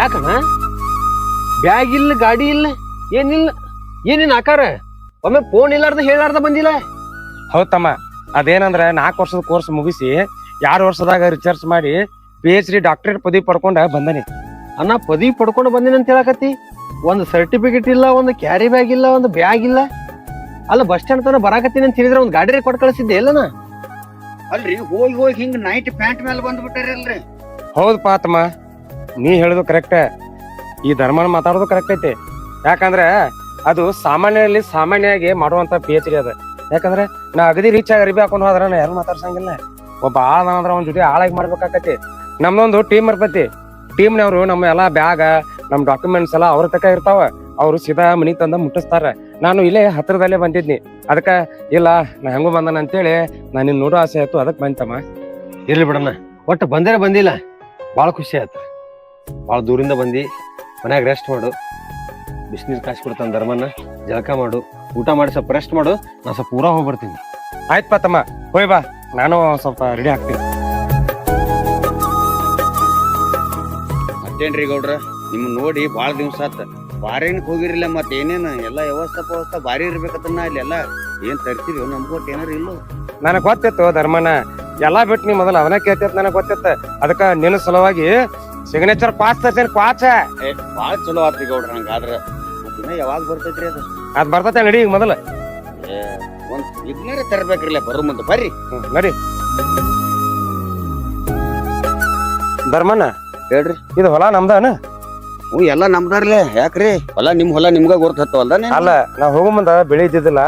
ಯಾಕಣ್ಣ ಬ್ಯಾಗ್ ಇಲ್ಲ ಗಾಡಿ ಇಲ್ಲ ಏನಿಲ್ಲ ಏನೇನ್ ಆಕಾರ ಒಮ್ಮೆ ಫೋನ್ ಇಲ್ಲಾರ್ದ ಹೇಳಾರ್ದ ಬಂದಿಲ್ಲ. ಹೌದಮ್ಮ, ಅದೇನಂದ್ರ 4 ವರ್ಷದ ಕೋರ್ಸ್ ಮುಗಿಸಿ 2 ವರ್ಷದಾಗ ರಿಸರ್ಚ್ ಮಾಡಿ PhD ಡಾಕ್ಟರೇಟ್ ಪದವಿ ಪಡ್ಕೊಂಡ ಬಂದನಿ. ಅಣ್ಣ ಪದವಿ ಪಡ್ಕೊಂಡು ಬಂದಿನ ಅಂತ ಹೇಳಕತ್ತಿ, ಒಂದು ಸರ್ಟಿಫಿಕೇಟ್ ಇಲ್ಲ, ಒಂದು ಕ್ಯಾರಿ ಬ್ಯಾಗ್ ಇಲ್ಲ, ಒಂದು ಬ್ಯಾಗ್ ಇಲ್ಲ. ಅಲ್ಲ ಬಸ್ ಸ್ಟ್ಯಾಂಡ್ ತನ ಬರಾಕತ್ತೀನಿ ಅಂತ ಹೇಳಿದ್ರೆ ಒಂದು ಗಾಡಿ ಕೊಟ್ಟು ಕಳಿಸಿದ್ದೆ ಎಲ್ಲನ. ಅಲ್ರಿ ಹೋಗಿ ಹೋಗಿ ಹಿಂಗ್ ನೈಟ್ ಪ್ಯಾಂಟ್ ಮೇಲೆ ಬಂದ್ಬಿಟ್ಟಾರಲ್ರಿ. ಹೌದಪ್ಪ ತಮ್ಮ, ನೀ ಹೇಳುದು ಕರೆಕ್ಟ್. ಈ ಧರ್ಮನ ಮಾತಾಡೋದು ಕರೆಕ್ಟ್ ಐತಿ. ಯಾಕಂದ್ರೆ ಅದು ಸಾಮಾನ್ಯವಾಗಿ ಮಾಡುವಂತ PhD ಅದ. ಯಾಕಂದ್ರೆ ನಾ ಅಗದಿ ರೀಚ್ ಆಗಿ ಅರಿಬಿ ಹಾಕೊಂಡು ಹೋದ್ರ ನಾ ಯಾರು ಮಾತಾಡ್ಸಂಗಿಲ್ಲ. ಒಬ್ಬ ಆಳಂದ್ರ ಅವ್ನ ಜೊತೆ ಆಳಾಗಿ ಮಾಡ್ಬೇಕಾಕತಿ. ನಮ್ದೊಂದು ಟೀಮ್ ಇರ್ತೈತಿ. ಟೀಮ್ನವ್ರು ನಮ್ಮ ಎಲ್ಲಾ ಬ್ಯಾಗ ನಮ್ ಡಾಕ್ಯುಮೆಂಟ್ಸ್ ಎಲ್ಲ ಅವ್ರ ತಕ ಇರ್ತಾವ. ಅವ್ರು ಸೀದಾ ಮನಿಗ್ ತಂದ ಮುಟ್ಟಿಸ್ತಾರ. ನಾನು ಇಲ್ಲೇ ಹತ್ರದಲ್ಲೇ ಬಂದಿದ್ನಿ. ಅದಕ್ಕ ಇಲ್ಲ ನಾ ಹೆಂಗು ಬಂದನ ಅಂತೇಳಿ ನಾನು ನಿನ್ ನೋಡೋ ಆಸೆ ಆಯ್ತು, ಅದಕ್ಕೆ ಬಂತಮ್ಮ. ಇರ್ಲಿ ಬಿಡಣ್ಣ, ಒಟ್ಟು ಬಂದೇನೆ ಬಂದಿಲ್ಲ, ಭಾಳ ಖುಷಿ ಆಯ್ತು. ಭಾಳ ದೂರಿಂದ ಬಂದು ಮನ್ಯಾಗ ರೆಸ್ಟ್ ಮಾಡು, ಬಿಸಿನೀರು ಕಾಸಿ ಕೊಡ್ತಾನೆ ಧರ್ಮನ್ನ, ಜಳಕ ಮಾಡು, ಊಟ ಮಾಡಿ ಸ್ವಲ್ಪ ರೆಸ್ಟ್ ಮಾಡು. ನಾ ಸ್ವಲ್ಪ ಊರ ಹೋಗ್ಬರ್ತೀನಿ. ಆಯ್ತಪ್ಪ ತಮ್ಮ, ಹೋಯ್ ಬಾ, ನಾನು ಸ್ವಲ್ಪ ರೆಡಿ ಆಗ್ತೀನಿ. ಮತ್ತೇನ್ರಿ ಗೌಡ್ರ, ನಿಮ್ ನೋಡಿ ಬಾಳ ದಿವ್ಸ ಆತ. ಬಾರೇನಕ್ ಹೋಗಿರಿಲ್ಲ, ಮತ್ ಏನೇನ ಎಲ್ಲಾ ವ್ಯವಸ್ಥೆ ಬಾರಿ ಇರ್ಬೇಕತ್ತನ್ನ ಇಲ್ಲಿ ಎಲ್ಲಾ ಏನ್ ತರ್ತೀವಿ ನಮ್ಗೂ ಒಟ್ಟು ಏನಾರ ಇಲ್ಲ. ನನಗ್ ಗೊತ್ತಿತ್ತು ಧರ್ಮನ ಎಲ್ಲಾ ಬಿಟ್ಟು ನೀ ಮೊದಲು ಅವನ ಕೇಳ್ತಿತ್ ನನಗ್ ಗೊತ್ತಿತ್ತು. ಅದಕ್ಕ ನಿನ್ನ ಸಲುವಾಗಿ ಸಿಗ್ನೇಚರ್ ಕ್ವಾಚ್ ತರ್ತೀನಿ. ಕ್ವಾಚ ಬಾಳ ಚಲೋ ಆತ್ರಿ ಗೌಡ್ರ. ಹಂಗಾದ್ರ ದಿನ ಯಾವಾಗ ಬರ್ತೈತ್ರಿ ಅದು? ಅದ್ ಬರ್ತೈತೆ ನಡಿ ಈಗ ಮೊದಲು. ಒಂದ್ ಇದನ್ನಾರ ತರ್ಬೇಕ್ರಿಲ್ಲ ಬರೋ ಮುಂದೆ ಬರ್ರಿ. ನಡಿ. ಧರ್ಮನ ಹೇಳ್ರಿ, ಇದು ಹೊಲ ನಮ್ದಾನ? ಹ್ಞೂ ಎಲ್ಲಾ ನಮ್ದಾರ್ಲೆ. ಯಾಕ್ರಿ ಹೊಲ ನಿಮ್ ಹೊಲ ನಿಮ್ಗ ಗೊತ್ತತ್ತವಲ್ದ? ಅಲ್ಲ, ನಾ ಹೋಗೋ ಮುಂದ ಬೆಳಿ ಇದ್ದಿದ್ದಿಲ್ಲ.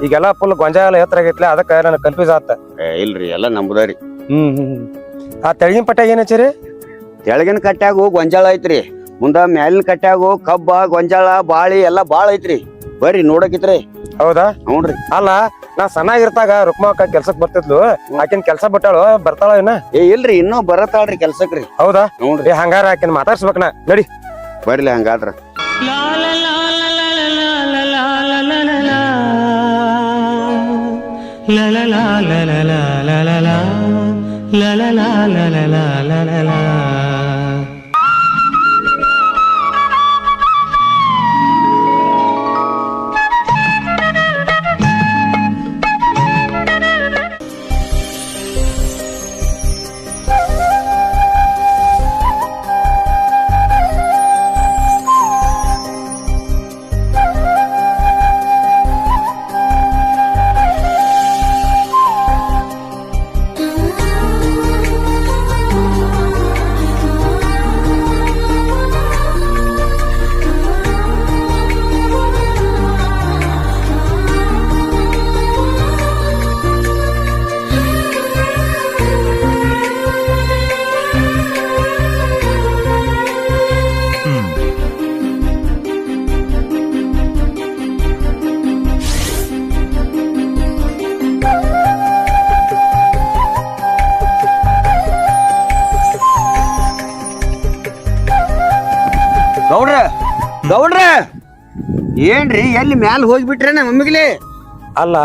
ಈಗೆಲ್ಲಾ ಫುಲ್ ಗೊಂಜಾಳ ಎಲ್ಲ ಎತ್ತರ ಆಗೈತ್ಲೆ, ಅದಕ್ಕ ನನಗ್ ಕನ್ಫ್ಯೂಸ್ ಆತ. ಇಲ್ರಿ ಎಲ್ಲಾ ನಮ್ದಾರಿ. ಆ ತೆಳಗಿನ ಪಟ್ಯಾಗ ಏನ್ ಹಚ್ಚಿರಿ? ತೆಳಗಿನ ಕಟ್ಟ್ಯಾಗು ಗೊಂಜಾಳ ಐತ್ರಿ, ಮುಂದ ಮ್ಯಾಲಿನ ಕಟ್ಟ್ಯಾಗು ಕಬ್ಬ ಗೊಂಜಾಳ ಬಾಳಿ ಎಲ್ಲಾ ಬಾಳ ಐತ್ರಿ. ಬರ್ರಿ ನೋಡಕಿತ್ರಿ. ಹೌದಾ? ಹ್ಞೂನ್ರಿ. ಅಲ್ಲ, ನಾ ಸಣ್ಣಾಗಿರ್ತಾಗ ರುಕ್ಮಕ್ಕ ಕೆಲ್ಸಕ್ ಬರ್ತಿದ್ಲು. ಆಕಿನ್ ಕೆಲ್ಸ ಬಿಟ್ಟಾಳು, ಬರ್ತಾಳ ಇನ್ನ? ಇಲ್ರಿ, ಇನ್ನೂ ಬರತ್ತಾಳ್ರಿ ಕೆಲ್ಸಕ್ರಿ. ಹೌದಾ? ಹ್ಞೂನ್ರಿ. ಹಂಗಾರ ಆಕಿನ್ ಮಾತಾಡ್ಸ್ಬೇಕನ. ನಡಿ ಬರ್ಲಿ ಹಂಗಾದ್ರ. ಗೌಡ್ರ ಗೌಡ್ರ ಏನ್ರಿ ಎಲ್ಲಿ ಮ್ಯಾಲ ಹೋಗ್ಬಿಟ್ರೇನ ಮಮ್ಮಿಗ್ಲಿ? ಅಲ್ಲ,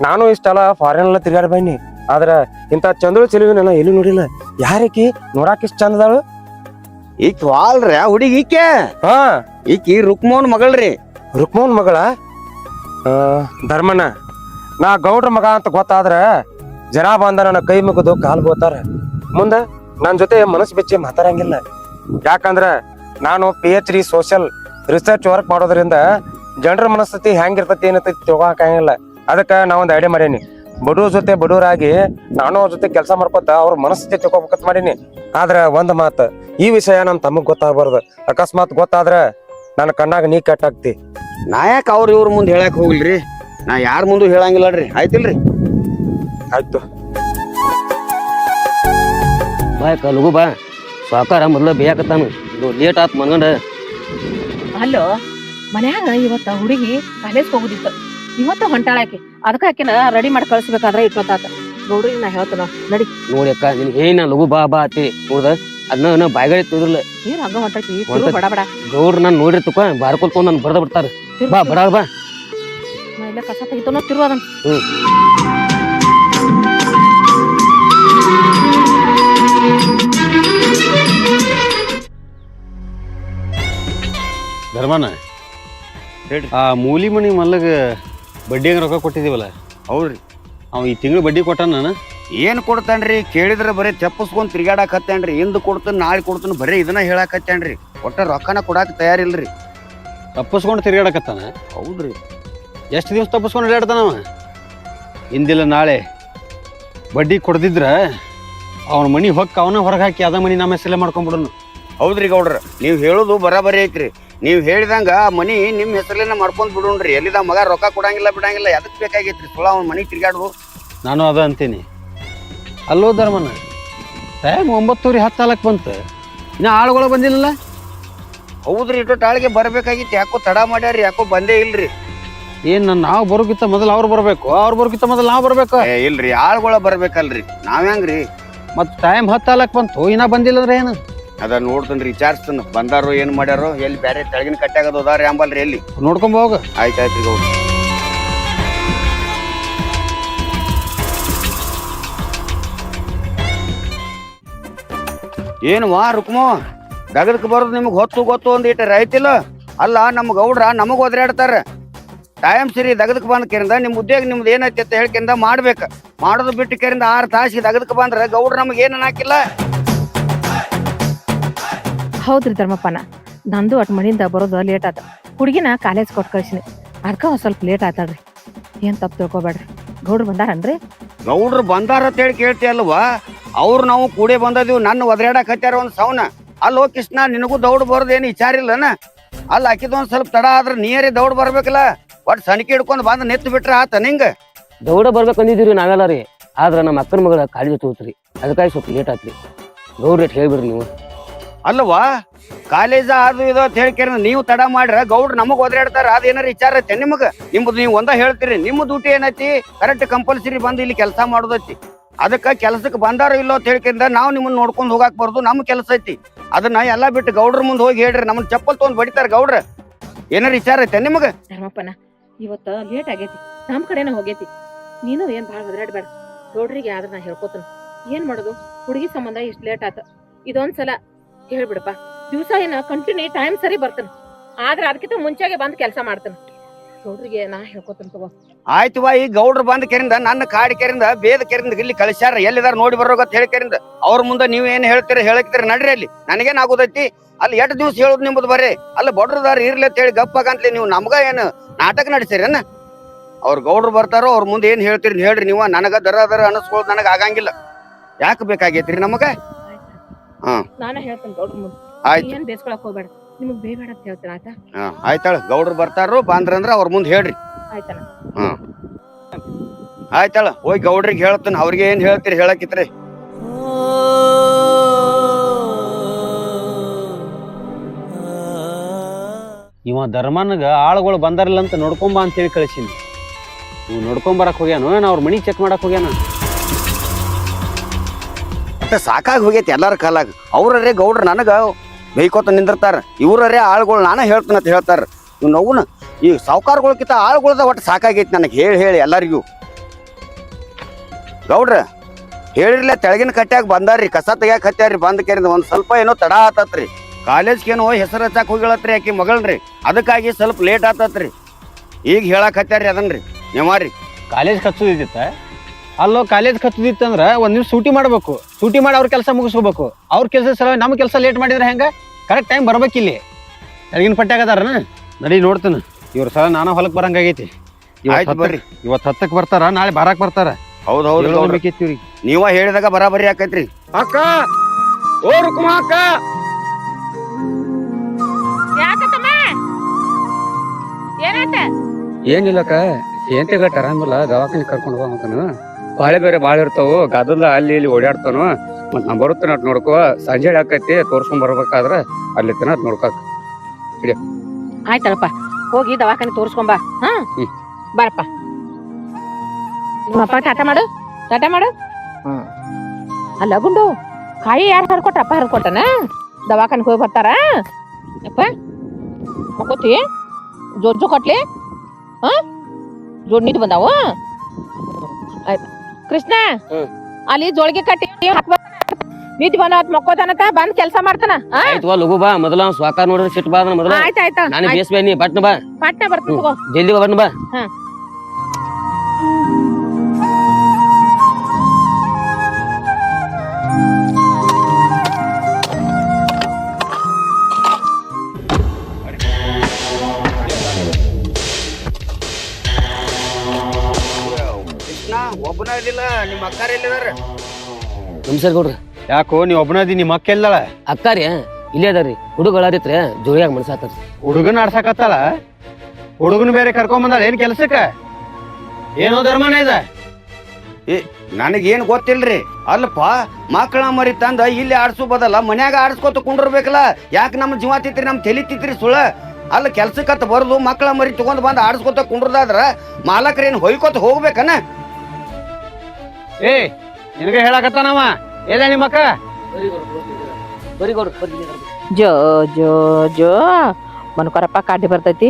ನಾನು ಇಷ್ಟೆಲ್ಲ ಫಾರಿನ್ ಎಲ್ಲ ತಿರ್ಗಾಡಿ ಬನ್ನಿ, ಆದ್ರ ಇಂತ ಚಂದ್ರ ಚೆಲುವಿನ ಎಲ್ಲಿ ನೋಡಿಲ್ಲ. ಯಾರಕಿ ನೋಡಾಕ ಇಷ್ಟ ಚಂದದಾಳು? ಈಕಿ ವಾಲ್ರಿ ಆ ಹುಡುಗಿ. ಈಕೆ ಈಕಿ ರುಕ್ಮೋನ್ ಮಗಳ್ರಿ. ರುಕ್ಮೋನ್ ಮಗಳ? ಧರ್ಮನ ನಾ ಗೌಡ್ರ ಮಗ ಅಂತ ಗೊತ್ತಾದ್ರ ಜನ ಬಂದ ನನ್ನ ಕೈ ಮುಗಿದು ಕಾಲ್ ಬೋತಾರ. ಮುಂದ ನನ್ ಜೊತೆ ಮನಸ್ಸು ಬೆಚ್ಚಿ ಮಾತಾಡಂಗಿಲ್ಲ. ಯಾಕಂದ್ರ ನಾನು PhD ಸೋಷಿಯಲ್ ರಿಸರ್ಚ್ ವರ್ಕ್ ಮಾಡೋದ್ರಿಂದ ಜನರ ಮನಸ್ಥಿತಿ ಹೆಂಗಿರ್ತತಿ ಏನತೈತಿ ತಿಳ್ಕೊಳಕಾಗಿಲ್ಲ. ಅದಕ್ಕ ನಾ ಒಂದ್ ಐಡಿಯಾ ಮಾಡೀನಿ. ಬಡವ್ರ ಜೊತೆ ಬಡವರಾಗಿ ನಾನು ಅವ್ರ ಜೊತೆ ಕೆಲಸ ಮಾಡ್ಕೊತ ಅವ್ರ ಮನಸ್ಥಿತಿ ತಿಳ್ಕೊಬೇಕಂತ ಮಾಡೀನಿ. ಆದ್ರ ಒಂದ್ ಮಾತು, ಈ ವಿಷಯ ನಮ್ ತಮ್ಮಗ್ ಗೊತ್ತಾಗಬಾರ್ದು. ಅಕಸ್ಮಾತ್ ಗೊತ್ತಾದ್ರ ನನ್ನ ಕಣ್ಣಾಗ ನೀ ಕೆಟ್ಟಾಗ್ತಿ. ನಾ ಯಾಕೆ ಅವ್ರ ಇವ್ರ ಮುಂದೆ ಹೇಳಕ್ ಹೋಗಿಲ್ರಿ? ನಾ ಯಾರ ಮುಂದೆ ಹೇಳಂಗಿಲ್ಲಡ್ರಿ. ಆಯ್ತಿಲ್ರಿ? ಆಯ್ತು ಬಾ ಲಗು ಬಾ, ಸಾಕಾರ ಮೊದ್ಲ ಬೇಯಾಕತ್ತಾನ, ಲೇಟ್ ಆತ್ ಮನ್ಗಂಡ. ಅಲ್ಲೋ ಮನ್ಯಾಗ ಇವತ್ತ ಹುಡುಗಿ ಕಾಲೇಜ್ ಹೋಗುದಿತ್ತು, ಇವತ್ತ ಹೊಂಟಾಳಾಕಿ. ಅದಕ್ಕ ಆಕಿನ ರೆಡಿ ಮಾಡಿ ಕಳ್ಸ್ಬೇಕಾದ್ರ ಇಟ್ಟೊತ್ತಾತ. ಗೌಡ್ರಿಗೆ ನಾ ಹೇಳ್ತೇನ ನಡಿ. ನೋಡಿ ಅಕ್ಕ, ನಿನ್ ಏನ ಲಗು ಬಾ ಬಾ ಅತ್ತಿ ನೋಡ್ದ ಅದನ್ನ ಬಾಯ್ಗಾಡಿ ತಿರ್ಲ ನೀರ್ ಹಂಗ ಹೊಂಟೈತಿ ಬಡ ಬಡ. ಗೌಡ್ರ ನಾನ್ ನೋಡ್ರಿ ತುಕ ಬಾರ್ಕೊಲ್ಕೊಂಡ್ ನನ್ ಬರ್ದ ಬಿಡ್ತಾರ. ಬಾ ಬಡ ಬಾ, ನಾ ಇಲ್ಲ ಕಸ ತೆಗಿತನೋ ತಿರು ಅದನ್ನ. ಧರ್ಮನ ಹೇಳ್ರಿ. ಆ ಮೂಲಿ ಮನಿ ಮಲ್ಲಗ ಬಡ್ಡಿಯಾಗ ರೊಕ್ಕ ಕೊಟ್ಟಿದೀವಲ್ಲ ಹೌದ್ರಿ. ಅವ ಈ ತಿಂಗಳು ಬಡ್ಡಿ ಕೊಟ್ಟಾನ ನಾನು. ಏನ್ ಕೊಡ್ತಾನ್ರಿ ಕೇಳಿದ್ರ ಬರೀ ತೆಪ್ಪಸ್ಕೊಂಡ್ ತಿರ್ಗಾಡಕತ್ತೇನ್ರಿ ಇಂದು ಕೊಡ್ತಾನ ನಾಳೆ ಕೊಡ್ತಾನ ಬರೀ ಇದನ್ನ ಹೇಳಾಕತ್ತೇನ್ರಿ ಒಟ್ಟ ರೊಕ್ಕನ ಕೊಡಾಕ ತಯಾರಿಲ್ರಿ. ತಪ್ಪಿಸ್ಕೊಂಡು ತಿರ್ಗಾಡಕತ್ತಾನ. ಹೌದ್ರಿ. ಎಷ್ಟು ದಿವಸ ತಪ್ಪಿಸ್ಕೊಂಡು ಅಡ್ಯಾಡ್ತಾನವ? ಇಂದಿಲ್ಲ ನಾಳೆ ಬಡ್ಡಿ ಕೊಡ್ದಿದ್ರ ಅವನ ಮನಿ ಹೊಕ್ಕ ಅವನ ಹೊರಗೆ ಹಾಕಿ ಅದ ಮನಿ ನಮ್ಮ ಹೆಸರಲ್ಲೇ ಮಾಡ್ಕೊಂಡ್ಬಿಡೋನು. ಹೌದ್ರಿ ಗೌಡ್ರ ನೀವ್ ಹೇಳುದು ಬರಾಬರಿ ಐತ್ರಿ. ನೀವ್ ಹೇಳಿದಂಗ ಆ ಮನಿ ನಿಮ್ ಹೆಸರಲ್ಲೇನ ಮಾಡ್ಕೊಂಡ್ ಬಿಡೋಣ್ರಿ. ಎಲ್ಲಿದ ಮಗ ರೊಕ್ಕ ಕೊಡಂಗಿಲ್ಲ ಬಿಡಂಗಿಲ್ಲ ಎದಕ್ ಬೇಕಾಗೈತ್ರಿ ಸುಳ ಅವ್ನ ಮನಿ ತಿರ್ಗಾಡುದು. ನಾನು ಅದ ಅಂತೀನಿ. ಅಲ್ಲೋ ಧರ್ಮನ ಟೈಮ್ 9:10 ಬಂತು, ಇನ್ನ ಆಳುಗಳು ಬಂದಿಲ್ಲಲ್ಲ. ಹೌದ್ರಿ ಇಟ್ಟು ಟಾಳಿಗೆ ಬರ್ಬೇಕಾಗಿತ್ತು ಯಾಕೋ ತಡ ಮಾಡ್ಯಾರಿ ಯಾಕೋ ಬಂದೇ ಇಲ್ರಿ. ಏನ್ ನಾವು ಬರೋಕ್ಕಿಂತ ಮೊದಲು ಅವ್ರು ಬರ್ಬೇಕು, ಅವ್ರು ಬರೋಕ್ಕಿಂತ ಮೊದಲು ನಾವು ಬರ್ಬೇಕು. ಇಲ್ರಿ ಆಳ್ಗೊಳ ಬರ್ಬೇಕಲ್ರಿ ನಾವ್ ಹೆಂಗ್ರಿ. ಮತ್ ಟೈಮ್ 10:10 ಬಂತು ಇನ್ನ ಬಂದಿಲ್ಲ ಅಂದ್ರೆ ಏನು? ಅದ ನೋಡ್ತನ್ರಿ ವಿಚಾರಿಸ್ತನ ಬಂದಾರೋ ಏನ್ ಮಾಡ್ಯಾರೋ ಎಲ್ಲಿ ಬ್ಯಾರೆ ತೆಳಗಿನ ಕಟ್ಟಾಗದ ಹೋದಾರಿ ಅಂಬಲ್ರಿ ಎಲ್ಲಿ ನೋಡ್ಕೊಂಡ್ ಹೋಗ. ಆಯ್ತಾಯ್ತ್ರಿ ಗೌಡ್ರ. ಏನು ವಾ ರುಕ್ಮೋ ದಗದಕ್ ಬರೋದು ನಿಮ್ಗೆ ಹೊತ್ತು ಗೊತ್ತು ಒಂದಿಟ್ಟು ರೈತಿಲ್ಲ ಅಲ್ಲ. ನಮ್ಮ ಗೌಡ್ರ ನಮಗ್ ಒದರಾಡ್ತಾರ. ಟೈಮ್ ಸರಿ ದಗದಕ್ ಬಂದ್ ಕೇರಿಂದ ನಿಮ್ ಉದ್ಯೋಗ ನಿಮ್ದು ಏನೈತಿ ಅಂತ ಹೇಳ್ಕಿಂದ ಮಾಡ್ಬೇಕು. ಮಾಡೋದು ಬಿಟ್ಟು ಕೇರಿಂದ 6 ತಾಸಿಗೆ ದಗದಕ್ ಬಂದ್ರ ಗೌಡ್ರ ನಮಗ್ ಏನ್ ಹಾಕಿಲ್ಲ. ಹೌದ್ರಿ ಧರ್ಮಪ್ಪನ, ನಂದು ಅಟ್ ಮನಿಯಿಂದ ಬರೋದು ಲೇಟ್ ಆತ. ಹುಡುಗಿನ ಕಾಲೇಜ್ ಕೊಟ್ಟು ಕಳ್ಸಿನಿ, ಅದಕ್ಕೆ ಒಂದ್ ಸ್ವಲ್ಪ ಲೇಟ್ ಆತಾಳ್ರಿ. ಏನ್ ತಪ್ಪು ತಿಳ್ಕೊಬೇಡ್ರಿ. ಗೌಡ್ರು ಬಂದಾರನ್ರಿ? ಗೌಡ್ರು ಬಂದಾರ ಅಂತ ಹೇಳಿ ಕೇಳ್ತಿ ಅಲ್ವಾ? ಅವ್ರು ನಾವು ಕೂಡೆ ಬಂದದೀವಿ. ನನ್ನ ಒದರಾಡಕ್ ಹತ್ಯಾರ ಒಂದ್ ಸೌನ. ಅಲ್ಲೋ ಕೃಷ್ಣ ನಿನಗೂ ದೌಡ್ ಬರೋದು ಏನು ವಿಚಾರ ಇಲ್ಲನ? ಅಲ್ಲ ಹಾಕಿದ ಒಂದ್ ಸ್ವಲ್ಪ ತಡ ಆದ್ರ ನೀರೇ ದೌಡ್ ಬರ್ಬೇಕಲ್ಲ. ಒಟ್ ಸಣಿಕೆ ಹಿಡ್ಕೊಂಡ್ ಬಂದ್ ನೆತ್ತು ಬಿಟ್ರ ಆತ ನಿಂಗ. ದೌಡ ಬರ್ಬೇಕು ಅಂದಿದ್ದೀರಿ ನಾವೆಲ್ಲ ರೀ. ಆದ್ರೆ ನಮ್ಮ ಅಕ್ಕನ ಮಗಳ ಕಾಲೇಜ್ ತೋತ್ರಿ, ಅದಕ್ಕಾಗಿ ಸ್ವಲ್ಪ ಲೇಟ್ ಆತ್ರಿ. ಗೌಡ್ರ ರೇಟ್ ಹೇಳ್ಬಿಡ್ರಿ ನೀವು. ಅಲ್ಲವಾ ಕಾಲೇಜ ಅದು ಇದು ಅಂತ ಹೇಳ್ಕೇರ ನೀವು ತಡ ಮಾಡ್ರ ಗೌಡ್ರು ನಮಗ್ ಒದರಾಡ್ತಾರ. ಅದೇನಾರ ವಿಚಾರ ಐತೆ ನಿಮಗ? ನಿಮ್ದು ನೀವು ಒಂದ ಹೇಳ್ತೀರಿ. ನಿಮ್ಮ ಡ್ಯೂಟಿ ಏನೈತಿ? ಕರೆಕ್ಟ್ ಕಂಪಲ್ಸರಿ ಬಂದು ಇಲ್ಲಿ ಕೆಲಸ ಮಾಡೋದೈತಿ. ಅದಕ್ಕ ಕೆಲ್ಸಕ್ಕೆ ಬಂದಾರ ಇಲ್ಲೋ ಅಂತ ಹೇಳ್ಕಿಂದ ನಾವು ನಿಮ್ಮನ್ನ ನೋಡ್ಕೊಂಡ್ ಹೋಗಾಕ್ ಬರ್ದು ನಮ್ಮ ಕೆಲಸ ಐತಿ. ಅದನ್ನ ಎಲ್ಲಾ ಬಿಟ್ಟು ಗೌಡ್ರ ಮುಂದೆ ಹೋಗಿ ಹೇಳ್ರಿ ನಮ್ಮನ್ನ ಚಪ್ಪಲ್ ತೊಗೊಂಡ್ ಬಡಿತಾರ ಗೌಡ್ರ. ಏನಾರ ವಿಚಾರ ಐತೆ ನಿಮಗ? ಧರ್ಮಪ್ಪನ ಇವತ್ತ ಲೇಟ್ ಆಗೈತಿ, ನಮ್ ಕಡೆನ ಹೋಗೈತಿ. ನೀನು ಏನ್ ಭಾಳ ಒದರಾಡ್ಬೇಡ. ಗೌಡ್ರಿಗೆ ಆದ್ರ ನಾ ಹೇಳ್ಕೊತನ. ಏನ್ ಮಾಡೋದು, ಹುಡುಗಿ ಸಂಬಂಧ ಇಷ್ಟ ಲೇಟ್ ಆತ. ಇದೊಂದ್ಸಲ ಹೇಳ್ಬಿಡಪ್ಪ. ದಿವಸ ಏನ ಕಂಟಿನ್ಯೂ ಟೈಮ್ ಸರಿ ಬರ್ತಾನ, ಆದ್ರ ಅದಕ್ಕಿಂತ ಮುಂಚೆಗೆ ಬಂದ್ ಕೆಲಸ ಮಾಡ್ತಾನ. ಗೌಡ್ರಿಗೆ ನಾ ಹೇಳ್ಕೊತನ ತಗೋ. ಆಯ್ತುವಾ ಈ ಗೌಡ್ರು ಬಂದ ಕೆರಿಂದ ನನ್ನ ಕಾಡಿ ಕೆರಿಂದ ಬೇದ ಕೆರಿಂದ ಇಲ್ಲಿ ಕಳಿಸ್ಯಾರ. ಎಲ್ಲಿದಾರ ನೋಡಿ ಬರೋಗತ್ ಹೇಳಿ ಕೆರಿಂದ ಅವ್ರ ಮುಂದೆ ನೀವ್ ಏನ್ ಹೇಳ್ತೀರಿ ಹೇಳಕ್ತೀರಿ ನಡ್ರಿ. ಅಲ್ಲಿ ನನಗೇನ್ ಆಗೋದೈತಿ? ಅಲ್ಲಿ 8 ದಿವ್ಸ ಹೇಳುದು ನಿಮ್ದು ಬರೀ ಅಲ್ಲಿ ಬಡ್ರದಾರ ಇರ್ಲಿ ಅಂತ ಹೇಳಿ ಗಪ್ಪಾಗಂತ್ಲಿ ನೀವು ನಮ್ಗ ಏನು ನಾಟಕ ನಡೆಸಿರೇನ? ಅವ್ರ ಗೌಡ್ರು ಬರ್ತಾರೋ ಅವ್ರ ಮುಂದೆ ಏನ್ ಹೇಳ್ತೀರಿ ಹೇಳ್ರಿ ನೀವು. ನನಗ ದರ ಅನಸ್ಕೊಳ್ಳೋದು ನನಗ ಆಗಂಗಿಲ್ಲ. ಯಾಕೆ ಬೇಕಾಗೈತ್ರಿ ನಮಗ? ನಾನ ಹೇಳ್ತೇನೆ ಗೌಡ್ರ ಮುಂದೆ. ಆಯ್ತು ಏನ್ ಬೇಸ್ಕೊಳಕ್ ಹೋಗ್ಬೇಡ, ನಿಮಗ್ ಬೇಡ ಅಂತ ಹೇಳ್ತೇನೆ. ಆಯ್ತಾ? ಆಯ್ತಾಳ ಗೌಡ್ರು ಬರ್ತಾರೋ ಬಂದ್ರಂದ್ರ ಅವ್ರ ಮುಂದೆ ಹೇಳ್ರಿ. ಆಯ್ತಣ್ಣ. ಆಯ್ತಾಳ ಹೋಗಿ ಗೌಡ್ರಿಗೆ ಹೇಳ್ತಾನ. ಅವ್ರಿಗೆ ಏನ್ ಹೇಳ್ತೀರಿ ಹೇಳಕಿತ್ರಿ. ಇವ ಧರ್ಮನ್ಗ ಆಳುಗಳು ಬಂದಾರಿಲ್ಲ ಅಂತ ನೋಡ್ಕೊಂಬ ಅಂತೇಳಿ ಕಳಿಸೀನಿ. ಇವ್ ನೋಡ್ಕೊಂಬರಕ್ ಹೋಗ್ಯಾನು, ಏನ್ ಅವ್ರ ಮನಿ ಚೆಕ್ ಮಾಡಕ್ ಹೋಗ್ಯಾನ. ಮತ್ತೆ ಸಾಕಾಗಿ ಹೋಗೈತಿ ಎಲ್ಲಾರ ಕಾಲಾಗ. ಅವ್ರರೇ ಗೌಡ್ರ ನನಗ ಬೈಕೋತ ನಿಂದಿರ್ತಾರ. ಇವ್ರರೇ ಆಳುಗಳು ನಾನ ಹೇಳ್ತಾನ ಅಂತ ಹೇಳ್ತಾರ. ಇವ್ ನೋವುನ ಈ ಸಾವುಕಾರಗಳಕ್ಕಿಂತ ಆಳುಗಳ್ದ ಒಟ್ಟು ಸಾಕಾಗೈತಿ ನನಗೆ ಹೇಳಿ ಹೇಳಿ ಎಲ್ಲರಿಗೂ. ಗೌಡ್ರ ಹೇಳಿರ್ಲ ತೆಳಗಿನ ಕಟ್ಟ್ಯಾಗ ಬಂದಾರ್ರಿ, ಕಸ ತೆಗ್ಯಾಕ ಹತ್ಯಾರ್ರಿ. ಬಂದ್ ಕೇರಿಂದ ಒಂದ್ ಸ್ವಲ್ಪ ಏನೋ ತಡ ಆತತ್ರಿ. ಕಾಲೇಜ್ಗೇನೋ ಹೆಸರು ಹಚ್ಚಾಕ್ ಹೋಗಿಳತ್ರಿ ಆಕಿ ಮಗಳ್ರಿ. ಅದಕ್ಕಾಗಿ ಸ್ವಲ್ಪ ಲೇಟ್ ಆತತ್ರಿ. ಈಗ ಹೇಳಕ್ ಹತ್ಯಾರ್ರಿ ಅದನ್ರಿ ನೀವಾರಿ. ಕಾಲೇಜ್ ಕಚ್ಚುದಿತ್ತ? ಅಲ್ಲೋ ಕಾಲೇಜ್ ಕಚ್ಚುದಿತ್ತಂದ್ರ ಒಂದ್ ನಿಮಿಷ ಸೂಟಿ ಮಾಡ್ಬೇಕು. ಸೂಟಿ ಮಾಡಿ ಅವ್ರ ಕೆಲಸ ಮುಗಿಸ್ಕೋಬೇಕು. ಅವ್ರ ಕೆಲಸ ಸಲ ನಮ್ಮ ಕೆಲಸ ಲೇಟ್ ಮಾಡಿದ್ರೆ ಹೆಂಗ? Correct time ಬರ್ಬೇಕಿಲ್ಲಿ. ತೆಳಗಿನ ಪಟ್ಟ್ಯಾಗದಾರನ ನಡಿ ನೋಡ್ತಾನ. ಇವ್ರ ಸಲ ನಾನ ಹೊಲಕ್ ಬರಂಗಾಗೈತಿ. ಬರ್ರಿ ಇವತ್ತು 10ಕ್ಕೆ ಬರ್ತಾರ, ನಾಳೆ ಬಾರಾಕ್ ಬರ್ತಾರ. ಹೌದೌದು ಬೇಕಿತ್ತು ಇವ್ರಿಗೆ. ನೀವ ಹೇಳಿದಾಗ ಬರಾಬರಿ ಆಕೈತ್ರಿ. ಅಕ್ಕ ಓ ರುಕ್ಮ ಅಕ್ಕ, ಏನಿಲ್ಲಕ್ಕ ಏಂತಿಗ ಆರಾಮಿಲ್ಲ, ದವಾಖಾನೆ ಕರ್ಕೊಂಡು ಹೋಗ್ತಾನು. ಬಾಳೆ ಬೇರೆ ಬಾಳ ಇರ್ತಾವು, ಗದಲ ಅಲ್ಲಿ ಇಲ್ಲಿ ಓಡಾಡ್ತಾನು. ಮತ್ ನಾ ಬರುತ್ತೇನ ಅಟ್ ನೋಡ್ಕೋ. ಸಂಜೆ ಆಕೈತಿ ತೋರ್ಸ್ಕೊಂಡ್ ಬರ್ಬೇಕಾದ್ರ ಅಲ್ಲಿ ತನ ಅಟ್ ನೋಡ್ಕಾಕ. ಆಯ್ತಳಪ್ಪ, ಹೋಗಿ ದವಾಖಾನೆ ತೋರ್ಸ್ಕೊಂಬ. ಬಾರಪ್ಪ. ನಿಮ್ಮಪ್ಪ ಟಾಟಾ ಮಾಡು, ಟಾಟಾ ಮಾಡು. ಅಲ್ಲ ಗುಂಡು, ಕಾಯಿ ಯಾರು ಹರ್ಕೊಟ್ಟ? ಅಪ್ಪ ಹರ್ಕೊಟ್ಟನ? ದವಾಖಾನೆ ಹೋಗಿ ಬರ್ತಾರ ಅಪ್ಪ. ಮಕ್ಕೋತಿ ಜೋರ್ ಕಟ್ಲಿ. ಜೋಡ್ ನೀರು ಬಂದಾವು. ಆಯ್ತು ಕೃಷ್ಣ, ಅಲ್ಲಿ ಜೋಳಿಗೆ ಕಟ್ಟಿ ಹಾಕ್ಬ. ನಿದ್ದೆ ಬಂದ್ ಮಕ್ಕೋತಾನತ ಬಂದ್ ಕೆಲ್ಸ ಮಾಡ್ತಾನ ಆಯ್ತು ಲಘು ಬಾ ಮೊದಲ ಸ್ವಾಕಾರ ನೋಡ್ರಿ ಸಿಟ್ಟು ಬಾ ಮೊದಲ ಆಯ್ತಾಯ್ತ ನಾನು ಬೇಸ್ ನೀ ಬಟ್ನ ಬಾ ಪಟ್ನೆ ಬರ್ತೀನಿ ತಗೋ ಜಲ್ದಿ ಬಾ ಬಟ್ನ ಬಾ ಕೃಷ್ಣ ಒಬ್ಬನ ಇದಿಲ್ಲ ನಿಮ್ಮ ಅಕ್ಕಾರ ಎಲ್ಲಿದಾರ ನಮಸ್ಕಾರ ಗೌಡ್ರಿ ಯಾಕೋ ನೀ ಒಬ್ಬನದಿ ನಿಮ್ಮ ಅಕ್ಕ ಎಲ್ಲಳ ಅಕ್ಕಾರಿ ಇಲ್ಲೇ ಅದಾರಿ ಹುಡುಗಳಾರಿತ್ರಿ ಜೋಳಿಯಾಗ ಮನಸಾತಾರ ಹುಡುಗನ ಆಡ್ಸಕತ್ತಲ್ಲ ಹುಡುಗನ ಬೇರೆ ಕರ್ಕೊಂಡ್ ಬಂದಾಳ ಏನ್ ಕೆಲ್ಸಕ್ಕ ಏನೋ ಧರ್ಮನ ಇದ ನನಗೇನ್ ಗೊತ್ತಿಲ್ರಿ ಅಲ್ಲಪ್ಪ ಮಕ್ಕಳ ಮರಿ ತಂದ ಇಲ್ಲಿ ಆಡ್ಸೋ ಬದಲ್ಲ ಮನ್ಯಾಗ ಆಡ್ಸ್ಕೊತ ಕುಂಡಿರ್ಬೇಕಲ್ಲ ಯಾಕೆ ನಮ್ಮ ಜೀವ ತಿತ್ರಿ ನಮ್ ತಲಿ ತಿತ್ರಿ ಸುಳ ಅಲ್ಲ ಕೆಲ್ಸಕ್ಕತ್ತ ಬರುದು ಮಕ್ಕಳ ಮರಿ ತಗೊಂಡ್ ಬಂದ್ ಆಡ್ಸ್ಕೊತ ಕುಂಡ್ರದಾದ್ರ ಮಾಲಕರೇನ್ ಹೊಯ್ಕೋತ ಹೋಗ್ಬೇಕನ ಏ ನಿನಗೆ ಹೇಳಕತ್ತಾನವ ಏನ ನಿಮ್ಮ ಅಕ್ಕ ಬರಿ ಗೌಡ್ರಿ ಬರ್ರಿ ಜೋ ಜೋ ಜೋ ಮನ್ಕೊರಪ್ಪ ಕಾಟಿ ಬರ್ತೈತಿ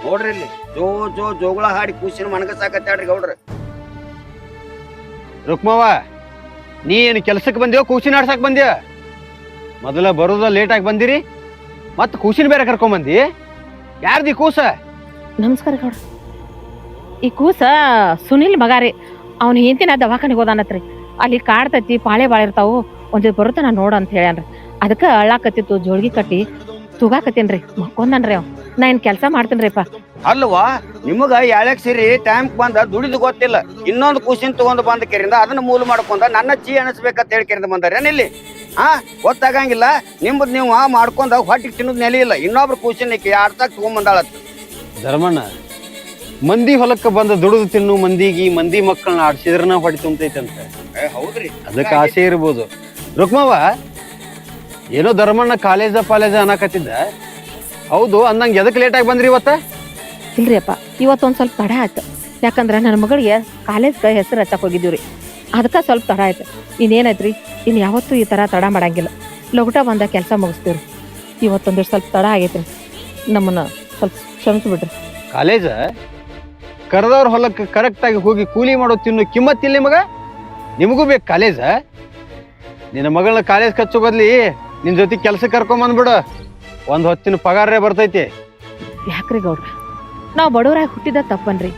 ನೋಡ್ರಿ ಇಲ್ಲಿ ಜೋ ಜೋ ಜೋಗಳ ಹಾಡಿ ಕೂಸಿನ ಮನಗಸಾಕತ್ತಾಡ್ರಿ ಗೌಡ್ರ ರುಕ್ಮವ್ವ ನೀ ಏನ್ ಕೆಲ್ಸಕ್ಕೆ ಬಂದೇವ ಕೂಸಿನ ಆಡ್ಸಕ್ ಬಂದ್ಯ ಮೊದಲ ಬರೋದ ಲೇಟ್ ಆಗಿ ಬಂದಿರಿ ಮತ್ ಕೂಸಿನ ಬೇರೆ ಕರ್ಕೊಂಡ್ ಬಂದಿ ಯಾರ್ದಿ ಕೂಸ ನಮಸ್ಕಾರ ಗೌಡ್ರ ಈ ಕೂಸ ಸುನಿಲ್ ಮಗಾರಿ ಅವ್ನ ಹೆಂಡತಿನ ದವಾಖಾನಿಗೆ ಹೋದಾನತ್ರಿ ಅಲ್ಲಿ ಕಾಡ್ತೈತಿ ಪಾಳೆ ಬಾಳ ಇರ್ತಾವು ಒಂದ್ ಬರುತ್ತ ನಾ ನೋಡ ಅಂತ ಹೇಳ್ಯಾನ್ರಿ ಅದಕ್ಕ ಅಳ್ಳಾಕತ್ತಿತ್ತು ಜೋಳ್ಗಿ ಕಟ್ಟಿ ತುಗಾಕತ್ತೇನ್ರಿ ಮಕ್ಕೊಂದನ್ರಿ ಅವ್ ನಾ ಏನ್ ಕೆಲ್ಸ ಮಾಡ್ತೇನ್ರಿಪ್ಪ ಅಲ್ವಾ ನಿಮಗ ಯಾಳ್ಯಾಕ್ ಸಿರಿ ಟೈಮ್ ಬಂದ ದುಡಿದು ಗೊತ್ತಿಲ್ಲ ಇನ್ನೊಂದು ಕೂಸಿನ ತಗೊಂಡ್ ಬಂದ ಕೆರಿಂದ ಅದನ್ನ ಮೂಲ ಮಾಡ್ಕೊಂಡ ನನ್ನ ಚೀ ಅನಿಸ್ಬೇಕಂತ ಹೇಳಿ ಕೆರಿಂದ ಬಂದಾರ ಇಲ್ಲಿ ಗೊತ್ತಾಗಂಗಿಲ್ಲ ನಿಮ್ದು ನೀವು ಮಾಡ್ಕೊಂಡ ಹೊಟ್ಟಿಗೆ ತಿನ್ನೋದ್ ನೆಲೆ ಇಲ್ಲ ಇನ್ನೊಬ್ರು ಕೂಸಿನ ಆಡ್ತಾಕ್ ತಗೊಂಡ್ ಬಂದಾಳತ್ ಧರ್ಮಣ್ಣ ಮಂದಿ ಹೊಲಕ್ಕ ಬಂದ ದುಡಿದು ತಿನ್ನು ಮಂದಿಗೆ ಮಂದಿ ಮಕ್ಕಳನ್ನ ಆಡ್ಸಿದ್ರನ ಹೊಡಿ ತುಂಬತೈತಂತ ಹೌದ್ರಿ ಅದಕ್ಕೆ ಆಸೆ ಇರ್ಬೋದು ರುಕ್ಮವ್ವ ಏನೋ ಧರ್ಮಣ್ಣ ಕಾಲೇಜ ಅನ್ನಕತ್ತಿದ್ದ ಹೌದು ಅಂದಂಗ ಎದಕ್ ಲೇಟ್ ಆಗಿ ಬಂದ್ರಿ ಇವತ್ತ ಇಲ್ರಿ ಅಪ್ಪ ಇವತ್ತೊಂದ್ ಸ್ವಲ್ಪ ತಡ ಆಯ್ತು ಯಾಕಂದ್ರ ನನ್ನ ಮಗಳಿಗೆ ಕಾಲೇಜ್ಗೆ ಹೆಸರು ಹಚ್ಚಕ್ ಹೋಗಿದ್ದೀವ್ರಿ ಅದಕ್ಕ ಸ್ವಲ್ಪ ತಡ ಆಯ್ತು ಇನ್ನೇನೈತ್ರಿ ಇನ್ ಯಾವತ್ತೂ ಈ ತರ ತಡ ಮಾಡಂಗಿಲ್ಲ ಲಗುಟ ಬಂದ ಕೆಲಸ ಮುಗಿಸ್ತೀವ್ರಿ ಇವತ್ತೊಂದಿಷ್ಟು ಸ್ವಲ್ಪ ತಡ ಆಗೈತ್ರಿ ನಮ್ಮನ್ನ ಸ್ವಲ್ಪ ಕ್ಷಮಿಸ್ಬಿಡ್ರಿ ಕಾಲೇಜ ಕರೆದವ್ರ ಹೊಲಕ್ಕೆ ಕರೆಕ್ಟ್ ಆಗಿ ಹೋಗಿ ಕೂಲಿ ಮಾಡೋ ತಿನ್ನು ಕಿಮ್ಮತ್ತಿಲ್ಲ ನಿಮಗ ನಿಮಗೂ ಬೇಕು ಕಾಲೇಜ ನಿನ್ನ ಮಗಳನ್ನ ಕಾಲೇಜ್ ಖರ್ಚು ಬದ್ಲಿ ನಿನ್ ಜೊತೆ ಕೆಲ್ಸಕ್ಕೆ ಕರ್ಕೊಂಡ್ ಬಂದ್ಬಿಡು ಒಂದ್ ಹೊತ್ತಿನ ಪಗಾರೇ ಬರ್ತೈತಿ ಯಾಕ್ರಿ ಗೌಡ್ರ ನಾವು ಬಡವರಾಗಿ ಹುಟ್ಟಿದ ತಪ್ಪನ್ರಿ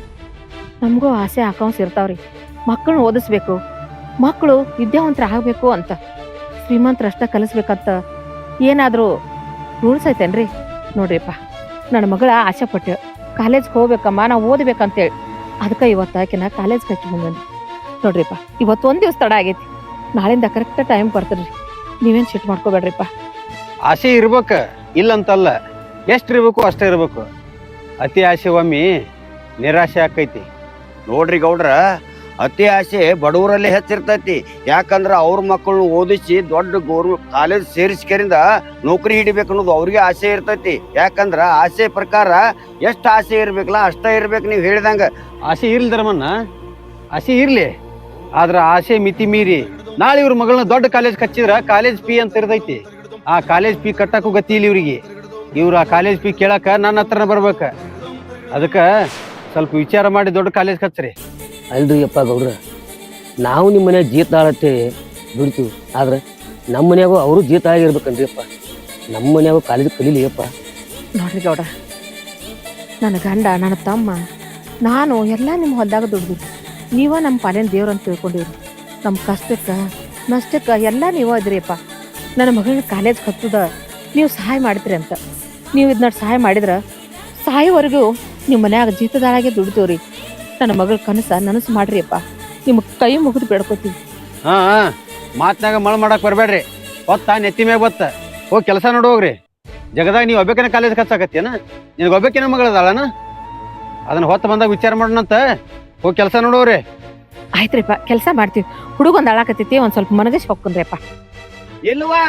ನಮಗೂ ಆಸೆ ಆಕಾಂಕ್ಷ ಇರ್ತಾವ್ರಿ ಮಕ್ಕಳನ್ನ ಓದಿಸ್ಬೇಕು ಮಕ್ಕಳು ವಿದ್ಯಾವಂತರ ಆಗ್ಬೇಕು ಅಂತ ಶ್ರೀಮಂತರಷ್ಟ ಕಲಿಸ್ಬೇಕಂತ ಏನಾದ್ರೂ ರೂಲ್ಸ್ ಐತೇನ್ರಿ ನೋಡ್ರಿಪ್ಪ ನನ್ನ ಮಗಳ ಆಸೆ ಪಟ್ಟು ಕಾಲೇಜ್ಗೆ ಹೋಗ್ಬೇಕಮ್ಮ ನಾವು ಓದ್ಬೇಕಂತೇಳಿ ಅದಕ್ಕೆ ಇವತ್ತು ಆಕಿನ ಕಾಲೇಜ್ಗೆ ಹಚ್ಚಿ ಬಂದ್ರಿ ನೋಡ್ರಿಪ್ಪ ಇವತ್ತು ಒಂದ್ ದಿವಸ ತಡ ಆಗೈತಿ ನಾಳಿಂದ ಕರೆಕ್ಟ್ ಟೈಮ್ ಬರ್ತೀರಿ ನೀವೇನ್ ಸಿಟ್ ಮಾಡ್ಕೋಬೇಡ್ರಿಪ್ಪ ಆಸೆ ಇರ್ಬೇಕ ಇಲ್ಲಂತಲ್ಲ ಎಷ್ಟ್ ಇರ್ಬೇಕು ಅಷ್ಟೇ ಇರ್ಬೇಕು ಅತಿ ಆಸೆ ಒಮ್ಮೆ ನಿರಾಶೆ ಆಕೈತಿ ನೋಡ್ರಿ ಗೌಡ್ರ ಅತಿ ಆಸೆ ಬಡವರಲ್ಲಿ ಹೆಚ್ಚಿರ್ತೈತಿ ಯಾಕಂದ್ರ ಅವ್ರ ಮಕ್ಕಳನ್ನ ಓದಿಸಿ ದೊಡ್ಡ ಗೌರ್ಮೆಂಟ್ ಕಾಲೇಜ್ ಸೇರಿಸ್ಕರಿಂದ ನೌಕರಿ ಹಿಡಿಬೇಕು ಅನ್ನೋದು ಅವ್ರಿಗೆ ಆಸೆ ಇರ್ತೈತಿ ಯಾಕಂದ್ರ ಆಸೆ ಪ್ರಕಾರ ಎಷ್ಟ್ ಆಸೆ ಇರ್ಬೇಕಲ್ಲ ಅಷ್ಟ ಇರ್ಬೇಕು ನೀವ್ ಹೇಳಿದಂಗ ಆಸೆ ಇರ್ಲಿ ಧರ್ಮಣ್ಣ ಆಸೆ ಇರ್ಲಿ ಆದ್ರ ಆಸೆ ಮಿತಿ ಮೀರಿ ನಾಳೆ ಇವ್ರ ಮಗಳನ್ನ ದೊಡ್ಡ ಕಾಲೇಜ್ ಹಚ್ಚಿದ್ರ ಕಾಲೇಜ್ ಫೀ ಅಂತ ಇರ್ತೈತಿ ಆ ಕಾಲೇಜ್ ಫೀ ಕಟ್ಟಕ್ಕೂ ಗತಿ ಇಲ್ಲ ಇವ್ರಿಗೆ ಇವ್ರ ಆ ಕಾಲೇಜ್ ಫೀ ಕೇಳಕ ನನ್ನ ಹತ್ರನ ಬರ್ಬೇಕ ಅದಕ್ಕ ಸ್ವಲ್ಪ ವಿಚಾರ ಮಾಡಿ ದೊಡ್ಡ ಕಾಲೇಜ್ ಹಚ್ಚ್ರಿ ಅಲ್ರಿ ಅಪ್ಪ ಗೌಡ್ರ ನಾವು ನಿಮ್ಮ ಮನ್ಯಾಗ ಜೀತ ಆಳತ್ತೆ ದುಡಿತೀವಿ ಆದ್ರೆ ನಮ್ಮ ಮನ್ಯಾಗೂ ಅವರು ಜೀತ ಆಗಿರ್ಬೇಕನ್ರಿ ಅಪ್ಪ ನಮ್ಮ ಮನ್ಯಾಗೂ ಕಾಲೇಜ್ ಕಲೀಲಿ ಅಪ್ಪ ನೋಡ್ರಿ ಗೌಡ ನನ್ನ ಗಂಡ ನನ್ನ ತಮ್ಮ ನಾನು ಎಲ್ಲ ನಿಮ್ಮ ಹೊಲ್ದಾಗ ದುಡ್ದು ನೀವ ನಮ್ಮ ಪಾಲಿನ ದೇವ್ರಂತ ತಿಳ್ಕೊಂಡಿವ್ರಿ ನಮ್ಮ ಕಷ್ಟಕ್ಕೆ ನಷ್ಟಕ್ಕೆ ಎಲ್ಲ ನೀವ ಇದ್ರಿಯಪ್ಪ ನನ್ನ ಮಗಳನ್ನ ಕಾಲೇಜ್ ಹತ್ತದ ನೀವು ಸಹಾಯ ಮಾಡಿದ್ರಿ ಅಂತ ನೀವು ಇದನ್ನ ಸಹಾಯ ಮಾಡಿದ್ರ ಸಹಾಯವರೆಗೂ ನಿಮ್ಮ ಮನ್ಯಾಗ ಜೀತದಾಳಾಗೆ ದುಡ್ತೀವ್ರಿ ನನ್ನ ಮಗಳ ಕನಸ ನನಸು ಮಾಡ್ರಿ ಅಪ್ಪ ನಿಮ್ಮ ಕೈ ಮುಗಿದು ಬೇಡ್ಕೋತೀವಿ ಹಾ ಮಾತ್ನಾಗ ಮಳ ಮಾಡಕ್ ಬರ್ಬೇಡ್ರಿ ಹೊತ್ತ ನೆತ್ತಿ ಮ್ಯಾಗ ಬತ್ತ ಹೋಗಿ ಕೆಲಸ ನೋಡ್ ಹೋಗ್ರಿ ಜಗದಾಗ ನೀವು ಒಬ್ಬಕಿನ ಕಾಲೇಜ್ ಹಚ್ಚಾಕತ್ತೇನ ನಿನಗೆ ಒಬ್ಬಕಿನ ಮಗಳದಾಳನ ಅದನ್ನ ಹೊತ್ತ ಬಂದಾಗ ವಿಚಾರ ಮಾಡೋಣಂತ ಹೋಗಿ ಕೆಲಸ ನೋಡೋರಿ ಆಯ್ತ್ರಿಪ್ಪ ಕೆಲಸ ಮಾಡ್ತೀವಿ ಹುಡುಗೊಂದು ಅಳಾಕತ್ತೈತಿ ಒಂದ್ ಸ್ವಲ್ಪ ಮನಗಸಿ ಹೊಕ್ಕನ್ರಿಪ್ಪ ಇಲ್ವಾ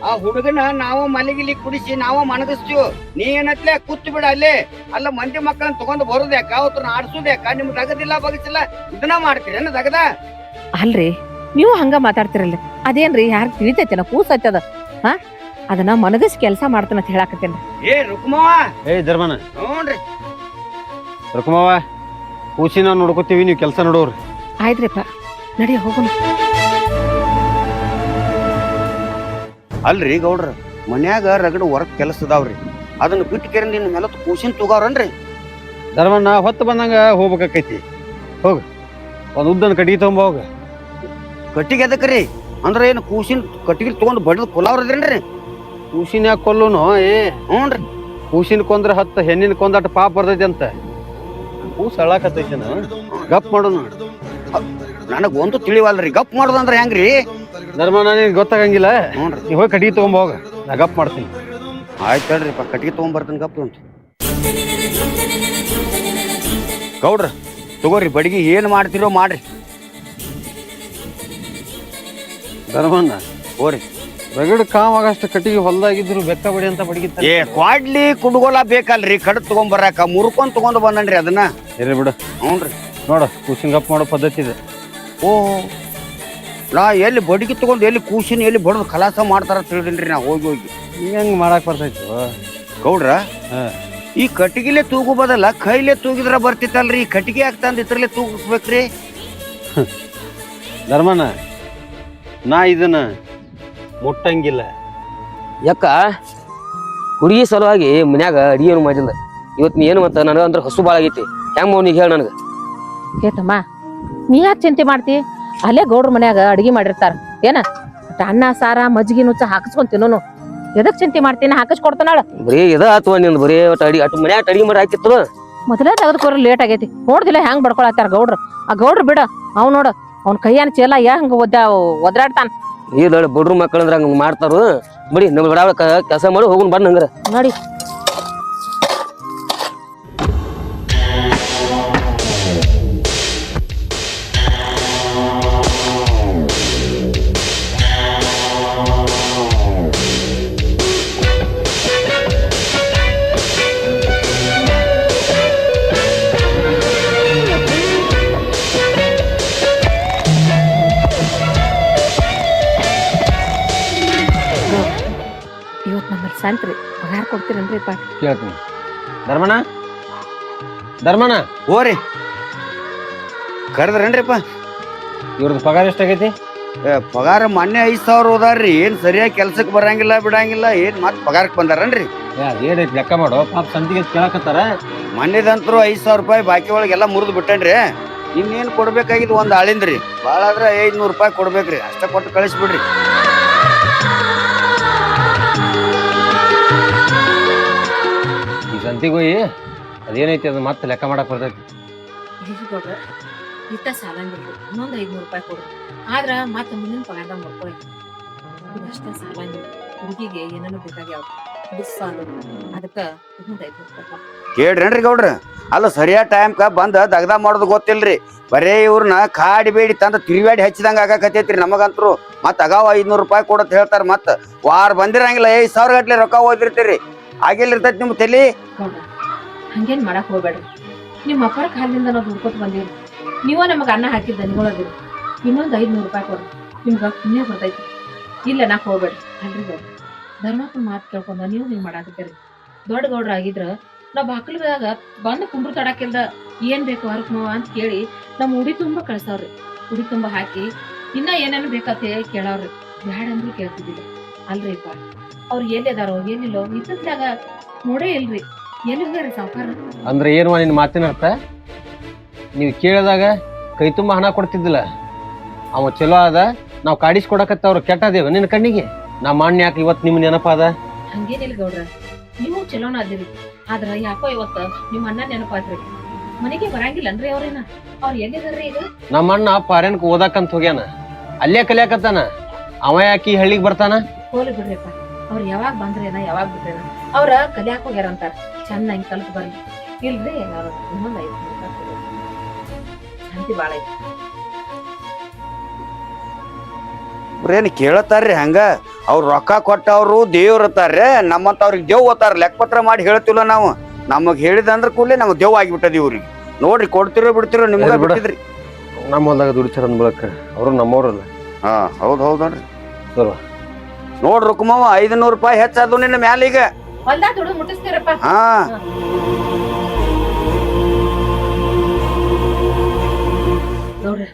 ಆ ಹುಡುಗನ ನಾವು ಮಲಗಿಲಿ ಕುಡಿಸಿ ನಾವು ಮನಗಿಸ್ತೀವಿ ನೀ ಏನತ್ಲೆ ಕೂತು ಬಿಡ ಅಲ್ಲೇ ಅಲ್ಲ ಮಂದಿ ಮಕ್ಕಳನ್ನ ತಗೊಂಡ್ ಬರೋದ್ಯಾಕ ಅವ್ರನ್ನ ಆಡ್ಸೋದ್ಯಾಕ ನಿಮ್ ದಗದಿಲ್ಲ ಬಗಸಿಲ್ಲ ಇದನ್ನ ಮಾಡ್ತೀರೇನ ದಗದ ಅಲ್ರಿ ನೀವು ಹಂಗ ಮಾತಾಡ್ತಿರಲ್ಲ ಅದೇನ್ರಿ ಯಾರು ತಿಳಿತೈತೆನ ಕೂಸತ್ತದ ಹಾ ಅದನ್ನ ಮನಗಸಿ ಕೆಲಸ ಮಾಡ್ತಾನ ಅಂತ ಹೇಳಾಕತ್ತೇನ್ರಿ ಏ ರುಕ್ಮವ್ವ ಏಯ್ ಧರ್ಮನ ನೋಡ್ರಿ ರುಕ್ಮವ್ವ ಕೂಸಿನ ನೋಡ್ಕೋತೀವಿ ನೀವು ಕೆಲಸ ನೋಡೋರಿ ಆಯ್ತ್ರಿಪ್ಪ ನಡಿ ಹೋಗೋಣ. ಅಲ್ರಿ ಗೌಡ್ರ ಮನ್ಯಾಗ ರಗಡ ಹೊರಗ್ ಕೆಲಸ ಅದಾವ್ರಿ ಅದನ್ನ ಬಿಟ್ಟು ಕೆರಿಂದ ಇನ್ನು ಮೇಲೆ ಕೂಸಿನ ತಗೋರನ್ರಿ. ಧರ್ಮಣ್ಣ ಹೊತ್ತು ಬಂದಂಗ ಹೋಗ್ಬೇಕಾಕೈತಿ. ಹೋಗ ಒಂದ್ ಉದ್ದನ ಕಟ್ಟಿಗೆ ತಗೊಂಬ ಹೋಗ. ಕಟ್ಟಿಗೆ ಎದಕ್ರಿ ಅಂದ್ರ ಏನು ಕೂಸಿನ ಕಟ್ಟಿಗೆ ತಗೊಂಡ್ ಬಡದ್ ಕೊಲಾವ್ರದ್ರೇನ್ರಿ? ಕೂಸಿನ ಯಾಕೆ ಕೊಲ್ಲುನು? ಹ್ಞೂನ್ರಿ. ಕೂಸಿನ ಕೊಂದ್ರ 10 ಹೆಣ್ಣಿನ ಕೊಂದಾಟ ಪಾಪ ಬರ್ತೈತಿ ಅಂತ. ಕೂಸ್ ಅಳಾಕತ್ತೈತಿ ಗಪ್ ಮಾಡೋನು. ನನಗ್ ಒಂದು ತಿಳಿವಲ್ರಿ ಗಪ್ ಮಾಡೋದಂದ್ರ ಹೆಂಗ್ರಿ? ಧರ್ಮಣ್ಣ ನಿನ್ ಗೊತ್ತಾಗಂಗಿಲ್ಲ. ಹ್ಞೂನ್ರಿ. ನೀ ಹೋಗಿ ಕಟ್ಟಿಗೆ ತಗೊಂಬ ಹೋಗ, ನಾ ಗಪ್ ಮಾಡ್ತೀನಿ. ಆಯ್ತು ಹೇಳ್ರಿಪ್ಪ ಕಟ್ಟಿಗೆ ತಗೊಂಬರ್ತೀನಿ ಗಪ್ ಅಂತ. ಗೌಡ್ರ ತಗೋರಿ ಬಡಿಗೆ ಏನ್ ಮಾಡ್ತಿರೋ ಮಾಡ್ರಿ. ಧರ್ಮಣ್ಣ ಹೋರಿ ರಗಡ್ ಕಾವಾಗಷ್ಟು ಕಟ್ಟಿಗೆ ಹೊಲ್ದಾಗಿದ್ರು ಬೆಕ್ಕ ಬಡಿ ಅಂತ ಬಡಗಿತ್ತ. ಏ ಕ್ವಾಡ್ಲಿ ಕುಡ್ಗೋಲ ಬೇಕಲ್ರಿ ಕಡದ್ ತಗೊಂಬರಾಕ ಮುರ್ಕೊಂಡ್ ತಗೊಂಡ್ ಬಂದನ್ರಿ ಅದನ್ನ. ಇರ್ಲಿ ಬಿಡು. ಹ್ಞೂನ್ರಿ. ನೋಡ ಕೂಸಿನ ಗಪ್ ಮಾಡೋ ಪದ್ಧತಿ ಇದೆ. ಓ ನಾ ಎಲ್ಲಿ ಬಡಿಗೆ ತಗೊಂಡ್ ಎಲ್ಲಿ ಕೂಸಿನ ಎಲ್ಲಿ ಬಡದ್ ಖಲಾಸ ಮಾಡ್ತಾರ ತಿಳಿದಿನ್ರಿ ನಾ ಹೋಗಿ ಹೋಗಿ. ಹೆಂಗ್ ಮಾಡಕ್ ಬರ್ತೈತಿ ಗೌಡ್ರ ಹಾ. ಈ ಕಟ್ಟಿಗೆಲೆ ತೂಗು ಬದಲ್ಲ ಕೈಲೇ ತೂಗಿದ್ರ ಬರ್ತಿತ್ತಲ್ರಿ, ಈ ಕಟ್ಟಿಗೆ ಆಗ್ತಂದ್ ಇದ್ರಲ್ಲೇ ತೂಗಿಸ್ಬೇಕ್ರಿ. ಧರ್ಮಣ್ಣ ನಾ ಇದನ್ನ ಮುಟ್ಟಂಗಿಲ್ಲ. ಯಾಕ ಹುಡುಗಿ ಸಲುವಾಗಿ ಮನ್ಯಾಗ ಅಡಿಗೆ ಮಾಡಿಲ್ಲ. ಇವತ್ತು ನೀ ಏನು ಮತ್ತ ನನಗ ಅಂದ್ರೆ ಹಸು ಭಾಳ ಆಗೈತಿ. ಹೆಂಗ್ ಮೌನಿಗೆ ಹೇಳ ನನಗ. ಏತಮ್ಮ ನೀ ಯಾಕೆ ಚಿಂತೆ ಮಾಡ್ತಿ? ಅಲ್ಲೇ ಗೌಡ್ರ ಮನ್ಯಾಗ ಅಡಿಗೆ ಮಾಡಿರ್ತಾರ. ಏನ ಅನ್ನ ಸಾರ ಮಜ್ಜಿಗೆ ನುಚ್ಚ ಹಾಕಿಸ್ಕೊಂಡ್ ತಿನ್ನೋನು. ಎದಕ್ ಚಿಂತೆ ಮಾಡ್ತೀನಿ? ಹಾಕಿಸ್ಕೊಡ್ತಾನಾಳ. ಬರೀ ಇದ ಆತ್ವ ನಿಂದ ಬರೀ ಅಟ್ಟು ಮನ್ಯಾಗ ಅಡಿಗೆ ಮಾಡಿ ಹಾಕಿತ್ತು. ಮೊದಲೇ ತೆಗೆದುಕೊರ ಲೇಟ್ ಆಗೈತಿ. ನೋಡ್ದಿಲ್ಲ ಹೆಂಗ್ ಬಡ್ಕೊಳತ್ತಾರ ಗೌಡ್ರು. ಆ ಗೌಡ್ರು ಬಿಡ ಅವ್ ನೋಡ ಅವ್ನ ಕೈಯಾನ ಚೇಲ ಹಂಗ ಒದ್ರಾಡ್ತಾನ. ಇಲ್ಲ ಬಡ್ರು ಮಕ್ಕಳಂದ್ರ ಹಂಗ ಮಾಡ್ತಾರು. ಬಡಿ ನಮ್ ಬಡ ಕೆಲಸ ಮಾಡಿ ಹೋಗುನ್ ಬಣ್ಣ ಹಂಗಾರ ನೋಡಿ. ಇವತ್ ನಮ್ಮಲ್ಲಿ ಸಂತ್ರಿ ಪಗಾರ ಕೊಡ್ತೀರನ್ರಿಪ್ಪ? ಕೇಳ್ತೀನಿ. ಧರ್ಮಣ್ಣ ಧರ್ಮಣ್ಣ ಹೋರಿ ಕರೆದ್ರೇನ್ರಿಪ್ಪ? ಇವ್ರದ್ದು ಪಗಾರ ಎಷ್ಟಾಗೈತಿ? ಪಗಾರ ಮೊನ್ನೆ 5,000 ಹೋದಾರ್ರಿ. ಏನ್ ಸರಿಯಾಗಿ ಕೆಲ್ಸಕ್ಕೆ ಬರಂಗಿಲ್ಲ ಬಿಡಂಗಿಲ್ಲ. ಏನ್ ಮತ್ ಪಗಾರಕ್ಕೆ ಬಂದಾರನ್ರಿ? ಏನೈತಿ ಲೆಕ್ಕ ಮಾಡೋ ಪಾಪ ಸಂತಿಗೆ ಕೇಳಕತ್ತಾರ. ಮೊನ್ನೆದಂತ್ರು 5,000 ರೂಪಾಯಿ ಬಾಕಿ ಒಳಗೆಲ್ಲ ಮುರಿದು ಬಿಟ್ಟೇನ್ರಿ. ಇನ್ನೇನ್ ಕೊಡ್ಬೇಕಾಗಿದ್ದು ಒಂದ್ ಆಳಿಂದ್ರಿ. ಭಾಳ ಆದ್ರೆ 500 ರೂಪಾಯಿ ಕೊಡ್ಬೇಕ್ರಿ. ಅಷ್ಟ ಕೊಟ್ಟು ಕಳಿಸ್ಬಿಡ್ರಿ. ಈ ಸಂತಿಗೆ ಹೋಗಿ ಅದೇನೈತಿ ಅದು ಮತ್ತೆ ಲೆಕ್ಕ ಮಾಡಕ್ ಬರ್ತೈತಿ. ಇತ್ತ ಸಾಲಂಗಿಲ್ಲ. ಇನ್ನೊಂದು 500 ರೂಪಾಯಿ ಕೊಡು. ಆದ್ರ ಮತ್ತ ಮುಂದಿನ ಪಗಾರದಾಗ ಮಾಡ್ಕೊಳ್ಳಿ. ಇದಷ್ಟ ಸಾಲಂಗಿಲ್ಲ. ಹುಡುಗಿಗೆ ಏನೇನು ಬೇಕಾಗ್ಯಾವ ಸಾಲು. ಅದಕ್ಕ ಇನ್ನೊಂದು 500 ರೂಪಾಯಿ. ಕೇಳ್ರೇನ್ರಿ ಗೌಡ್ರ? ಅಲ್ಲ ಸರಿಯಾದ ಟೈಮ್ಕ ಬಂದ ದಗದ ಮಾಡೋದು ಗೊತ್ತಿಲ್ರಿ. ಬರೇ ಇವ್ರನ್ನ ಕಾಡಿ ಬೇಡಿ ತಂದ ತಿರುವಾಡಿ ಹಚ್ಚಿದಂಗ ಆಗಾಕತ್ತೈತ್ರಿ ನಮಗಂತ್ರು. ಮತ್ ಅಗಾವ 500 ರೂಪಾಯಿ ಕೊಡತ್ ಹೇಳ್ತಾರ. ಮತ್ ವಾರ ಬಂದಿರಂಗಿಲ್ಲ 5,000 ಗಟ್ಲೆ ರೊಕ್ಕ ಓದಿರ್ತೀರಿ. ಆಗಿಲ್ಲಿರ್ತೈತಿ ನಿಮ್ ತಲಿ. ಹಂಗೇನ್ ಮಾಡಕ್ ಹೋಗ್ಬೇಡ್ರಿ. ನಿಮ್ಮ ಅಪ್ಪರ ಕಾಲದಿಂದ ನಾವು ದುಡ್ಕೊತ ಬಂದಿವ್ರಿ. ನೀವ ನಮಗ ಅನ್ನ ಹಾಕಿದ್ದ ನಿಗಳದಿರಿ. ಇನ್ನೊಂದು 500 ರೂಪಾಯಿ ಕೊಡ್ರಿ. ನಿಮ್ಗ ಪುಣ್ಯ ಬರ್ತೈತಿ. ಇಲ್ಲ ನಾಕ್ ಹೋಗ್ಬೇಡ್ರಿ. ಅಲ್ರಿ ಗೌಡ್ರ ಧರ್ಮಪ್ಪನ ಮಾತು ಕೇಳ್ಕೊಂಡ ನೀವು ಹಿಂಗ್ ಮಾಡಾಕತ್ತೀರಿ. ದೊಡ್ಡ ಗೌಡ್ರ ಆಗಿದ್ರ ನಾವ್ ಬಾಕಲ್ದಾಗ ಬಂದ್ ಕುಂಡ್ರು ತಡಾಕಿಲ್ದ ಏನ್ ಬೇಕು ಹೊರಕ್ ಅಂತ ಕೇಳಿ ನಮ್ ಉಡಿ ತುಂಬಾ ಕಳ್ಸಾವ್ರಿ. ಉಡಿ ತುಂಬಾ ಹಾಕಿ ಇನ್ನ ಏನೇನು ಬೇಕಂತ ಕೇಳವ್ರಿ. ಬ್ಯಾಡ ಅಂದ್ರೂ ಕೇಳ್ತಿದ್ದಿಲ್ಲ. ಅಲ್ರಿಪ್ಪ ಅವ್ರು ಎಲ್ಲಿದಾರೋ ಏನಿಲ್ಲೋ ಇತ್ತತ್ಲಾಗ ನೋಡೇ ಇಲ್ರಿ. ಎಲ್ಲಿ ಹೋಗ್ಯಾರ ಸಾವ್ಕಾರ? ಅಂದ್ರೆ ಏನು ನಿನ್ನ ಮಾತಿನ ಅರ್ಥ? ನೀವು ಕೇಳಿದಾಗ ಕೈ ತುಂಬ ಹಣ ಕೊಡ್ತಿದ್ದಿಲ್ಲ. ಅವ ಚಲೋ ಅದ, ನಾವು ಕಾಡಿಸ್ಕೊಡಕತ್ತವ್ರು ಕೆಟ್ಟದೇವ ನಿನ್ನ ಕಣ್ಣಿಗೆ. ನಮ್ಮ ಅಣ್ಣ ಯಾಕೆ ಇವತ್ತು ನಿಮ್ಮ ನೆನಪಾದ? ಹಂಗೇನಿಲ್ಲ ಗೌಡ್ರ, ನೀವು ಚಲೋನ ಅದಿರಿ. ಆದ್ರ ಯಾಕೋ ಇವತ್ತ ನಿಮ್ಮ ಅಣ್ಣ ನೆನಪಾದ್ರಿ. ಮನೆಗೆ ಬರಂಗಿಲ್ಲನ್ರಿ ಅವ್ರೇನ? ಅವ್ರ ಎಲ್ಲಿದಾರ್ರಿ ಈಗ? ನಮ್ಮ ಅಣ್ಣ ಫಾರೆನ್ಕ್ ಓದಾಕಂತ ಹೋಗ್ಯಾನ. ಅಲ್ಲೇ ಕಲಿಯಾಕತ್ತಾನ. ಅವ ಯಾಕೆ ಈ ಹಳ್ಳಿಗೆ ಬರ್ತಾನ? ಹೋಲಿ ಬಿಡ್ರಿಪ್ಪ. ಅವ್ರ ಯಾವಾಗ ಬಂದ್ರೇನ ಯಾವಾಗ ಬಿಡ್ರೇನ ಅವ್ರ ಕಲಿಯಾಕ ಹೋಗ್ಯಾರ ಅಂತಾರ. ಚೆನ್ನಾಗಿ ಕಲ್ತ್ ಬರ್ಲಿ. ಇಲ್ರಿ ಅವ್ರ ಇನ್ನೊಂದ್ 5 ಶಾಂತಿ ಬಾಳ ಐತಿ. ಅವ್ರೇನ್ ಕೇಳತ್ತಾರ್ರಿ ಹಂಗ? ಅವ್ರ ರೊಕ್ಕ ಕೊಟ್ಟವ್ರು ದೇವ್ರ ಅತ್ತಾರ್ರಿ. ನಮ್ಮಂತವ್ರಿಗೆ ದೇವ್ ಓದ್ತಾರ. ಲೆಕ್ಕಪತ್ರ ಮಾಡಿ ಹೇಳ್ತಿಲ್ಲ ನಾವು. ನಮಗ್ ಹೇಳಿದಂದ್ರ ಕೂಡಲೇ ನಮಗ್ ದೇವ್ ಆಗಿಬಿಟ್ಟದ ಇವ್ರಿಗೆ. ನೋಡ್ರಿ ಕೊಡ್ತಿರೋ ಬಿಡ್ತಿರೋ ನಿಮ್ಗ ಬಿಟ್ಟಿದ್ರಿ. ನಮ್ಮ ಹೊಲ್ದಾಗ ದುಡಿತಾರ ಅಂದ್ಬಳಕ ಅವರು ನಮ್ಮವ್ರಲ್ಲ. ಹಾ ಹೌದ್ ಹೌದನ್ರಿ. ಬರುವ ನೋಡ್ರಿ ರುಕ್ಮವ್ವ 500 ರೂಪಾಯಿ ಹೆಚ್ಚಾದ್ರು ನಿನ್ನ ಮ್ಯಾಲ ಈಗ. ಹೊಲ್ದಾಗ ದುಡ್ಡು ಮುಟ್ಟಿಸ್ತೀರಪ್ಪ. ಹಾ ನೋಡ್ರಿ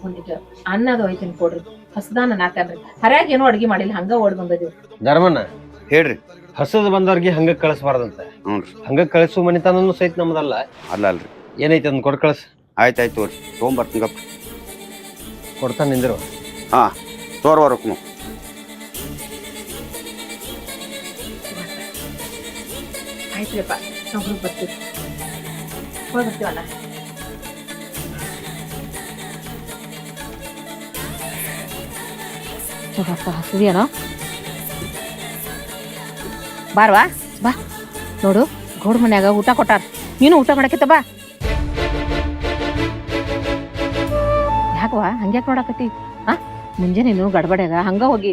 ಒಂದ್ ಈಗ ಅನ್ನದ ಒಯ್ತೀನಿ ಕೊಡ್ರಿ ಹಸದಾನ ನಾಕನ್ರಿ ಹರ್ಯಾಗ ಏನೋ ಅಡ್ಗಿ ಮಾಡಿಲ್ಲ ಹಂಗ ಓಡ್ ಬಂದದೀವಿ ಧರ್ಮಣ್ಣ ಹೇಳ್ರಿ. ಹಸದ್ ಬಂದವ್ರಿಗೆ ಹಂಗ ಕಳಿಸ್ಬಾರ್ದಂತ. ಹ್ಞೂನ್ರಿ. ಹಂಗ ಕಳಿಸು ಮನಿತನೂ ಸಹಿತ ನಮ್ದಲ್ಲ. ಅಲ್ರಿ ಏನೈತಿ ಅದನ್ನ ಕೊಡ್ ಕಳ್ಸ. ಆಯ್ತಾಯ್ತು ತೋರಿ ತೊಗೊಂಬರ್ತೀನಿ ಗಪ್ಪ. ಕೊಡ್ತಾನ ನಿಂದ್ರು. ಹಾ ತೋರ್ವರ್ಕು ಆಯ್ತ್ರಿಪ್ಪ ನಾವು ಬರ್ತೀವಿ ಹೋಗಿ ಬರ್ತೀವಲ್ಲ. ಹಸಿದೆಯೇನೋ ಬಾರ್ವಾ ಬಾ ನೋಡು ಗೌಡ ಮನ್ಯಾಗ ಊಟ ಕೊಟ್ಟಾರ ನೀನು ಊಟ ಮಾಡಕ್ಕಿತ್ತ ಬಾ. ಯಾಕವಾ ಹಂಗ್ಯಾಕ್ ನೋಡಕತ್ತಿ ಹಾ ಮುಂಜಾನೆ ನೀನು ಗಡ್ಬಡ್ಯಾಗ ಹಂಗ ಹೋಗಿ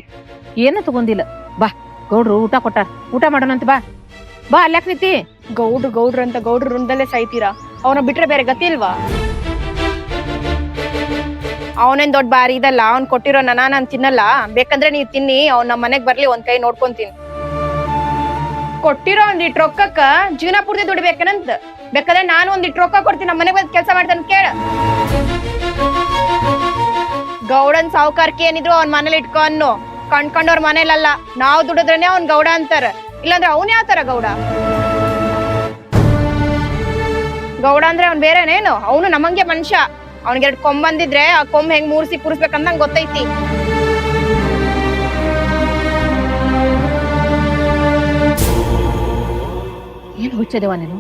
ಏನು ತಗೊಂಡಿಲ್ಲ ಬಾ ಗೌಡ್ರು ಊಟ ಕೊಟ್ಟಾರ ಊಟ ಮಾಡೋಣಂತ ಬಾ ಬಾ ಅಲ್ಯಾಕ್ ನಿಂತಿ. ಗೌಡ್ರು ಅಂತ ಗೌಡ್ರು ರುಂದಲ್ಲೇ ಸಾಯ್ತೀರಾ? ಅವನ ಬಿಟ್ರೆ ಬೇರೆ ಗತಿ ಇಲ್ವಾ? ಅವನೇನ್ ದೊಡ್ಡ ಬಾರಿ ಇದಲ್ಲ, ಅವ್ನ್ ಕೊಟ್ಟಿರೋ ನಾನ್ ತಿನ್ನಲ್ಲ. ಬೇಕಂದ್ರೆ ನೀವ್ ತಿನ್ನಿ, ಅವ್ನ ನಮ್ಮ ಮನೆಗ್ ಬರ್ಲಿ, ಒಂದ್ ಕೈ ನೋಡ್ಕೊಂತೀನಿ. ಕೊಟ್ಟಿರೋ ಒಂದಿಟ್ ರೊಕ್ಕಕ್ಕ ಜೀವನ ಪೂರ್ತಿ ದುಡಿಬೇಕೇನಂತ. ಬೇಕಾದ್ರೆ ನಾನು ಒಂದಿಟ್ ರೊಕ್ಕ ಕೊಡ್ತೀನಿ, ನಮ್ಮ ಮನೆಗ್ ಬಂದ್ ಕೆಲ್ಸ ಮಾಡ್ತಾನ ಕೇಳ. ಗೌಡನ್ ಸಾವುಕಾರ್ಕಿ ಏನಿದ್ರು ಅವ್ನ ಮನೇಲಿ ಇಟ್ಕೊ ಅನ್ನು. ಕಣ್ಕೊಂಡವ್ರ ಮನೇಲಲ್ಲ, ನಾವ್ ದುಡಿದ್ರೇನೆ ಅವ್ನ್ ಗೌಡ ಅಂತಾರ, ಇಲ್ಲಾಂದ್ರೆ ಅವ್ನ್ ಯಾವತಾರ ಗೌಡ? ಗೌಡ ಅಂದ್ರೆ ಅವ್ನ್ ಬೇರೆನೇನು? ಅವನು ನಮಂಗೆ ಮನುಷ್ಯ. ಅವ್ನಿಗೆ 2 ಕೊಂಬ್ ಬಂದಿದ್ರೆ ಆ ಕೊಂಬ್ ಹೆಂಗ್ ಮೂರ್ಸಿ ಕೂರಿಸ್ಬೇಕಂತ ನಂಗೆ ಗೊತ್ತೈತಿ. ಏನ್ ಹುಚ್ಚದೇವ ನೀನು?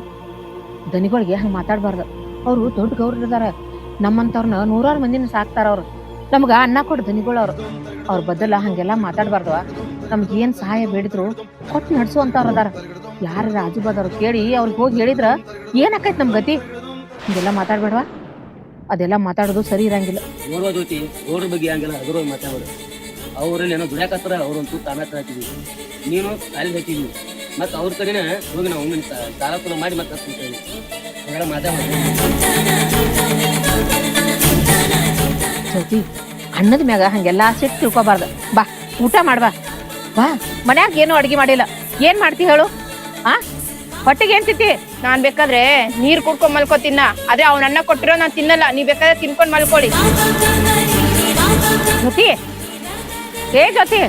ದನಿಗಳಿಗೆ ಹಂಗ ಮಾತಾಡ್ಬಾರ್ದು. ಅವ್ರು ದೊಡ್ಡ ಗೌಡ್ರು ಇದಾರ, ನಮ್ಮಂತವ್ರನ್ನ 100 ಮಂದಿನ ಸಾಕ್ತಾರ. ಅವ್ರು ನಮ್ಗ ಅನ್ನ ಕೊಟ್ಟು ದನಿಗಳು ಅವ್ರ ಬದಲ ಹಂಗೆಲ್ಲಾ ಮಾತಾಡ್ಬಾರ್ದವ. ನಮ್ಗೆ ಏನ್ ಸಹಾಯ ಬೇಡಿದ್ರು ಕೊಟ್ಟು ನಡ್ಸುವಂತವ್ರ ಅದಾರ. ಯಾರ ಆಜು ಬಾದವ್ರು ಕೇಳಿ ಅವ್ರಿಗೆ ಹೋಗಿ ಹೇಳಿದ್ರ ಏನಾಕೈತ್ ನಮ್ ಗತಿ? ಹಿಂಗೆಲ್ಲಾ ಮಾತಾಡ್ಬೇಡವಾ, ಅದೆಲ್ಲ ಮಾತಾಡೋದು ಸರಿ ಇರಂಗಿಲ್ಲ. ನೋಡುವ ಜ್ಯೋತಿ ಗೌಡ್ರ ಬಗ್ಗೆ ಹಂಗೆಲ್ಲ ಅದ್ರ ಮಾತಾಡೋದು. ಅವ್ರಲ್ಲಿ ಏನೋ ದುಡ್ಯಾಕತ್ತಾರ, ಅವ್ರಂತೂ ತಾನಾತ ಹಾಕಿದ್ವಿ, ನೀನು ಕಾಲಿ ಹಾಕಿದ್ವಿ, ಮತ್ತ ಅವ್ರ ಕಡೆನ ಹೋಗಿ ನಾವು ಸಾಲ ಕೂಡ ಮಾಡಿ ಮತ್ತೆ ಹಂಗೆಲ್ಲ ಮಾತಾಡೋದು. ಜ್ಯೋತಿ ಅನ್ನದ ಮ್ಯಾಗ ಹಂಗೆಲ್ಲಾ ಸಿಟ್ಟು ತಿಳ್ಕೊಬಾರ್ದು. ಬಾ ಊಟ ಮಾಡ್ಬಾ ಬಾ. ಮನ್ಯಾಗ ಏನು ಅಡ್ಗಿ ಮಾಡಿಲ್ಲ, ಏನ್ ಮಾಡ್ತಿ ಹೇಳು? ಆ ಹೊಟ್ಟಿಗೆ ಏನ್ ತಿಂತಿ? ನಾನ್ ಬೇಕಾದ್ರೆ ನೀರ್ ಕುಡ್ಕೊಂಡ್ ಮಲ್ಕೋತಿನ್ನ, ಆದ್ರೆ ಅವ್ನ ಅನ್ನ ಕೊಟ್ಟಿರೋ ನಾನ್ ತಿನ್ನಲ್ಲ. ನೀವ್ ಬೇಕಾದ್ರೆ ತಿನ್ಕೊಂಡ್ ಮಲ್ಕೊಳ್ಳಿ. ಜ್ಯೋತಿ ಏ ಜ್ಯೋತಿ